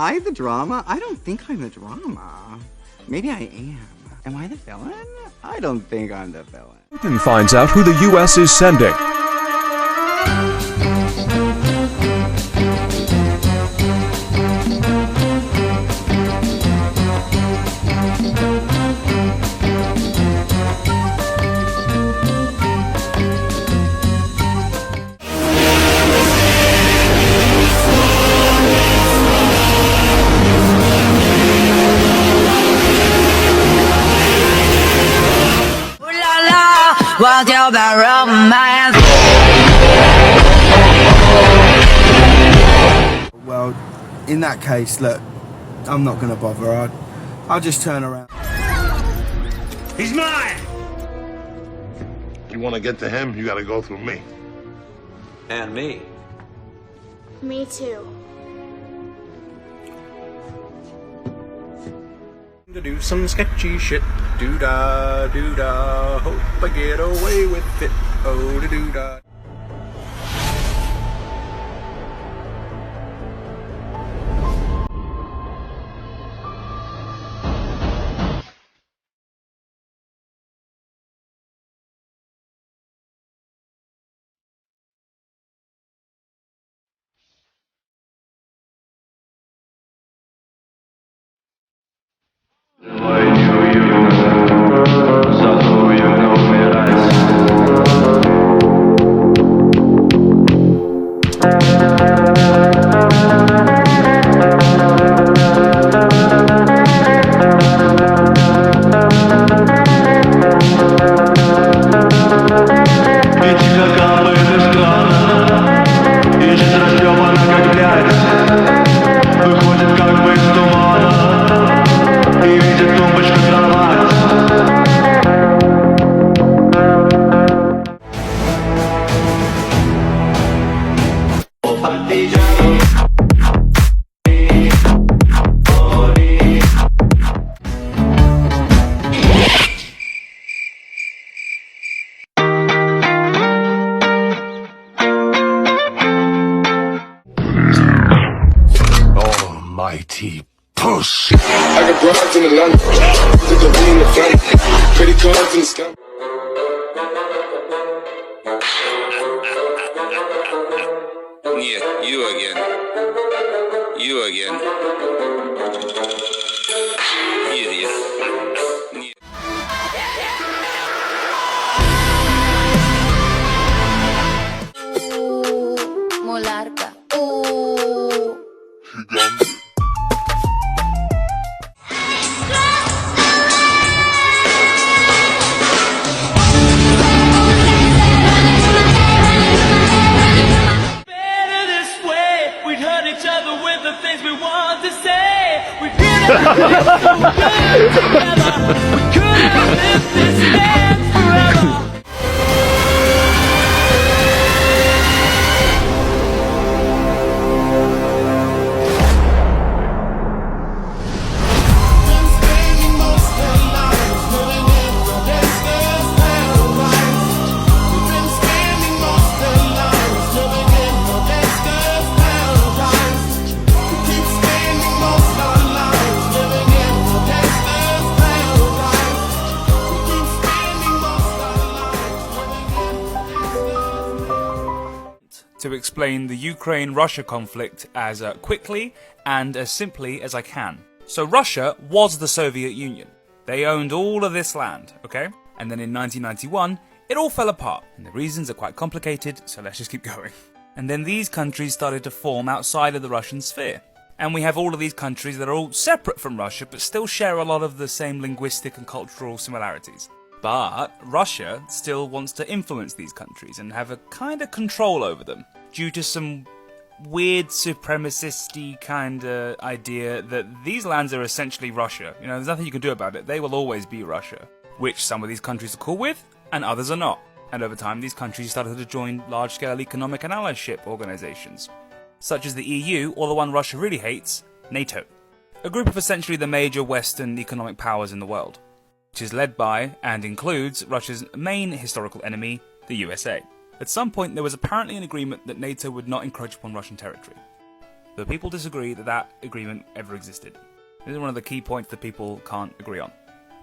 I the drama? I don't think I'm the drama. Maybe I am. Am I the villain? I don't think I'm the villain. Putin finds out who the US is sending. Walked out that romance. Well, in that case, look, I'm not gonna bother. I'll just turn around. He's mine! You want to get to him, you got to go through me. And me. Me too. To do some sketchy shit. Doo-da, doo-da. Hope I get away with it. Oh, doo-da. Almighty push. I got broads in Atlanta, took a V in the front, credit cards in the sky. Yeah, you again. You again. Idiot. Molarca. Better this way. We'd hurt each other with the things we want to say. We feel that so good together. We could have lived this man forever. to explain the Ukraine-Russia conflict as quickly and as simply as I can. So Russia was the Soviet Union. They owned all of this land, okay? And then in 1991, it all fell apart. And the reasons are quite complicated, so let's just keep going. And then these countries started to form outside of the Russian sphere. And we have all of these countries that are all separate from Russia, but still share a lot of the same linguistic and cultural similarities. But Russia still wants to influence these countries and have a kind of control over them, due to some weird supremacist-y kind of idea that these lands are essentially Russia. You know, there's nothing you can do about it. They will always be Russia, which some of these countries are cool with, and others are not. And over time, these countries started to join large-scale economic and allyship organizations, such as the EU, or the one Russia really hates, NATO, a group of essentially the major Western economic powers in the world, which is led by and includes Russia's main historical enemy, the USA. At some point, there was apparently an agreement that NATO would not encroach upon Russian territory. though people disagree that that agreement ever existed. This is one of the key points that people can't agree on.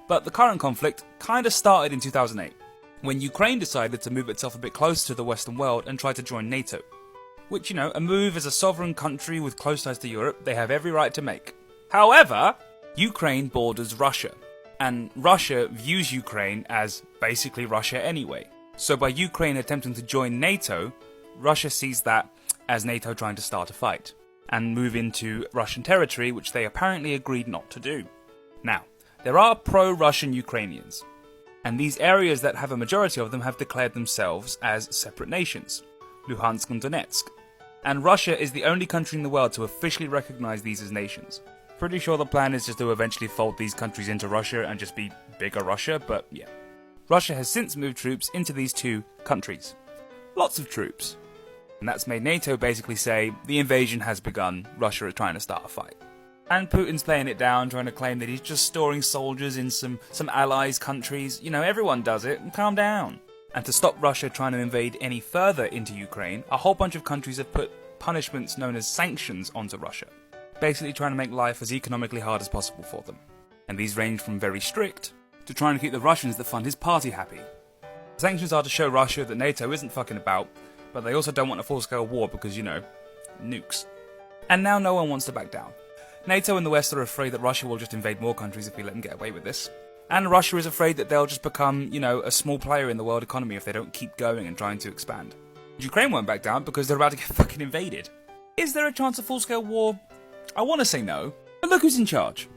But the current conflict kind of started in 2008, when Ukraine decided to move itself a bit closer to the Western world and try to join NATO. Which, you know, a move as a sovereign country with close ties to Europe, they have every right to make. However, Ukraine borders Russia, and Russia views Ukraine as basically Russia anyway. So by Ukraine attempting to join NATO, Russia sees that as NATO trying to start a fight, and move into Russian territory, which they apparently agreed not to do. Now, there are pro-Russian Ukrainians, and these areas that have a majority of them have declared themselves as separate nations, Luhansk and Donetsk. And Russia is the only country in the world to officially recognize these as nations. Pretty sure the plan is just to eventually fold these countries into Russia and just be bigger Russia, but yeah. Russia has since moved troops into these two countries. Lots of troops. And that's made NATO basically say, the invasion has begun, Russia is trying to start a fight. And Putin's playing it down, trying to claim that he's just storing soldiers in some allies countries. You know, everyone does it, and calm down. And to stop Russia trying to invade any further into Ukraine, a whole bunch of countries have put punishments known as sanctions onto Russia. Basically trying to make life as economically hard as possible for them. And these range from very strict to trying to keep the Russians that fund his party happy. The sanctions are to show Russia that NATO isn't fucking about, but they also don't want a full-scale war because, you know, nukes. And now no one wants to back down. NATO and the West are afraid that Russia will just invade more countries if we let them get away with this. And Russia is afraid that they'll just become, you know, a small player in the world economy if they don't keep going and trying to expand. Ukraine won't back down because they're about to get fucking invaded. Is there a chance of full-scale war? I want to say no, but look who's in charge.